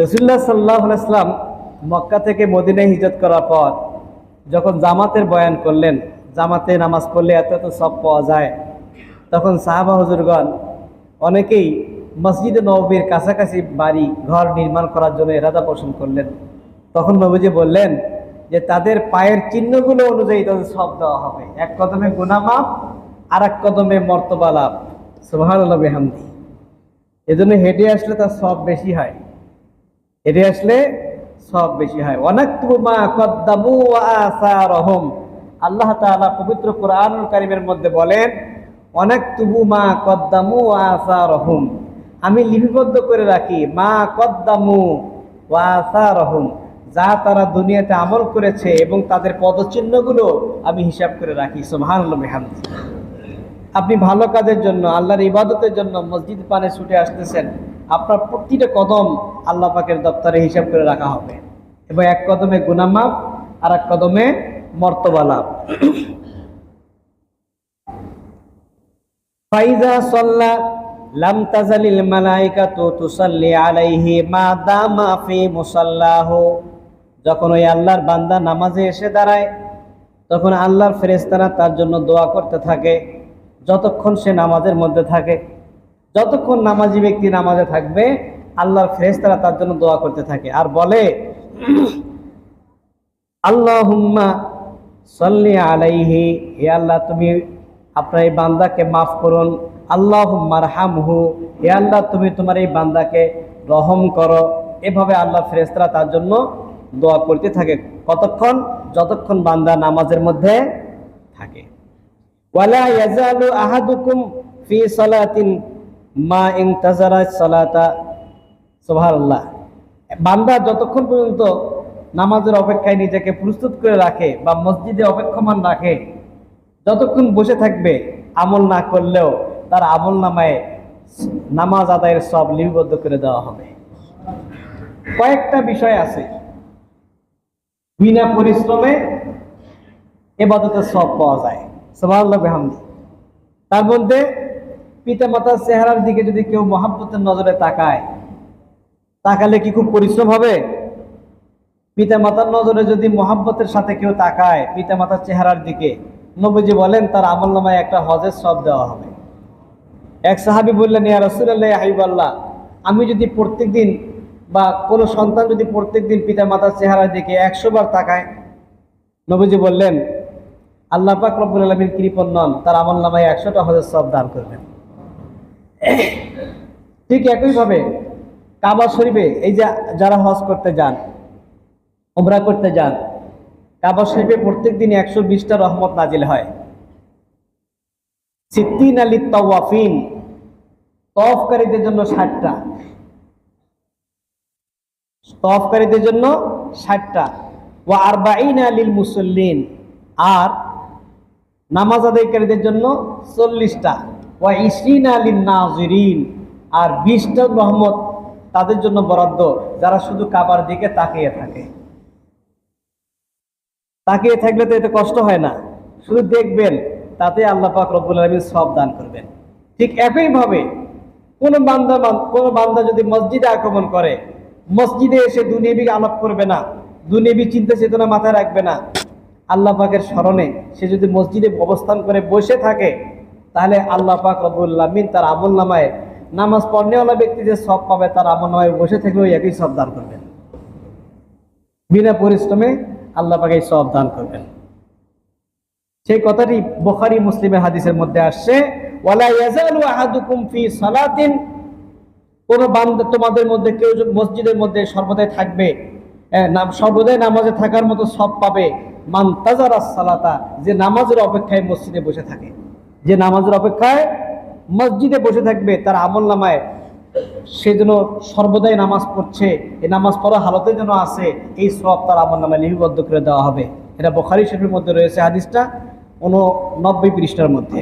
রাসূলুল্লাহ সাল্লাল্লাহু আলাইহি ওয়াসাল্লাম মক্কা থেকে মদিনায় হিজরত করার পর যখন জামাতের বয়ান করলেন, জামাতে নামাজ পড়লে এত এত সওয়াব পাওয়া যায়, তখন সাহাবা হুজুরগণ অনেকেই মসজিদে নববীর কাছাকাছি বাড়ি ঘর নির্মাণ করার জন্য ইরাদা পোষণ করলেন। তখন নবীজি বললেন যে তাদের পায়ের চিহ্নগুলো অনুযায়ী তাদের সওয়াব দেওয়া হবে। এক কদমে গুনাহ মাফ, আর এক কদমে মর্তবা লাভ। সুবহানাল্লাহ বিহামদি। এজন্য হেঁটে আসলে তার সওয়াব বেশি হয়, হেঁটে আসলে সওয়াব বেশি হয়। ওয়ানাকতুবু মা কদ্দামু ওয়া আসারহুম। আল্লাহ তাআলা পবিত্র কোরআনুল কারীমের মধ্যে বলেন, ওয়ানাকতুবু মা কদ্দামু ওয়া আসারহুম, আমি লিপিবদ্ধ করে রাখি মা কদ্দামু ওয়া আসারহুম, যা তারা দুনিয়াতে আমল করেছে এবং তাদের পদচিহ্নগুলো আমি হিসাব করে রাখি। সুবহানাল্লাহ বিহামদি। আপনি ভালো কাজের জন্য, আল্লাহর ইবাদতের জন্য মসজিদ পানে ছুটে আসতেছেন, আপনার প্রতিটা কদম আল্লাহ পাকের দপ্তরে হিসাব করে রাখা হবে এবং এক কদমে গুনাহ মাফ, আর এক কদমে মর্তবা লাভ। ফাইজা সাল্লা লাম তাজালিল মালাইকাতু তুসাল্লি আলাইহি মা দামা ফি মুসাল্লাহু। যখন ওই আল্লাহর বান্দা নামাজে এসে দাঁড়ায়, তখন আল্লাহর ফেরেশতারা তার জন্য দোয়া করতে থাকে যতক্ষণ সে নামাজের মধ্যে থাকে। যতক্ষণ নামাজি ব্যক্তি নামাজে থাকবে, আল্লাহর ফেরেশতারা তার জন্য দোয়া করতে থাকে আর বলে, আল্লাহুম্মা সাল্লি আলাইহি, হে আল্লাহ তুমি আপনার এই বান্দাকে মাফ করুন। আল্লাহুম্মা আরহামহু, হে আল্লাহ তুমি তোমার এই বান্দাকে রহম করো। এভাবে আল্লাহ ফেরেশতারা তার জন্য দোয়া করতে থাকে। কতক্ষণ? যতক্ষণ বান্দা নামাজের মধ্যে থাকে। ওয়ালা ইয়াজালু আহাদুকুম ফি সালাতিন মা ইনতাজারা সালাতা। সুবহানাল্লাহ। বান্দা যতক্ষণ পর্যন্ত নামাজের অপেক্ষায় নিজেকে প্রস্তুত করে রাখে বা মসজিদে অপেক্ষমান রাখে, যতক্ষণ বসে থাকবে, আমল না করলেও তার আমল নামায় নামাজ আদায়ের সব লিপিবদ্ধ করে দেওয়া হবে। কয়েকটা বিষয় আছে বিনা পরিশ্রমে ইবাদতের সব পাওয়া যায়। সুবহানাল্লাহ বিহামদি। তার মধ্যে পিতামাতার চেহারার দিকে যদি কেউ মহাব্বতের নজরে তাকালে কি খুব পরিশ্রম হবে? পিতামাতার নজরে যদি মহাব্বতের সাথে কেউ তাকায় পিতামাতার চেহারার দিকে, নবীজি বলেন তার আমলনামায় একটা হজের সওয়াব দেওয়া হবে। এক সাহাবী বললেন, ইয়া রাসূলুল্লাহ, ইয়া হাবিবাল্লাহ, আমি যদি প্রত্যেকদিন বা কোনো সন্তান যদি প্রত্যেকদিন পিতামাতার চেহারার দিকে 100 বার তাকায়, নবীজি বললেন আল্লাহ পাক রব্বুল আলামিন কৃপণ নন, তার আমলনামায় 100টা হজের সওয়াব দান করবেন। ঠিক একইভাবে কাবা শরীফে এই যে যারা হজ করতে যান, উমরা করতে যান, কাবা শরীফে প্রত্যেকদিন 120টা রহমত নাজিল হয়। সিত্তিনা লিত তাওয়াফিন, তওয়াফকারীদের জন্য 60টা, তওয়াফকারীদের জন্য 60টা। ওয়া আরবাঈনা লিল মুসাল্লিন, আর নামাজ আদায়কারীদের জন্য 40টা। ওয়া ইশরিনা লিন নাযিরিন, আর 20টা রহমত তাদের জন্য বরাদ্দ যারা শুধু কাবার দিকে তাকিয়ে থাকে। তাকিয়ে থাকলে তো এতে কষ্ট হয় না, শুধু দেখবেন, তাতে আল্লাহ পাক রব্বুল আলামিন সওয়াব দান করবেন। ঠিক একইভাবে কোনো বান্দা যদি মসজিদে আগমন করে, মসজিদে এসে দুনিয়াবি আলাপ করবে না, দুনিয়াবি চিন্তা চেতনা মাথায় রাখবে না, আল্লাহ পাকের স্মরণে সে যদি মসজিদে অবস্থান করে বসে থাকে, তাহলে আল্লাহ পাক রব্বুল আলামিন তার আমলনামায় নামাজ পড়নেওয়ালা ব্যক্তি যে সওয়াব পাবে, তার আমলনামায় বসে থেকেও একই সওয়াব দান করবেন। বিনা পরিশ্রমে আল্লাহ পাক এই সওয়াব দান করবেন। সেই কথাটি বুখারী মুসলিমের হাদিসের মধ্যে আসছে, ওয়ালা ইয়াজালু আহাদুকুম ফি সালাতিন, কোন বান্দা তোমাদের মধ্যে কেউ মসজিদের মধ্যে সর্বদাই থাকবে, সর্বদাই নামাজে থাকার মতো সওয়াব পাবে, মান তাজারা সালাতা, যে নামাজের অপেক্ষায় মসজিদে বসে থাকে, যে নামাজের অপেক্ষায় মসজিদে বসে থাকবে, তার আমলনামায় সে যেন সর্বদাই নামাজ পড়ছে, এই নামাজ পড়া হালতে যেন আছে, এই সওয়াব তার আমলনামায় লিপিবদ্ধ করে দেওয়া হবে। এটা বুখারী শরীফের মধ্যে রয়েছে, হাদিসটা 89 পৃষ্ঠার মধ্যে।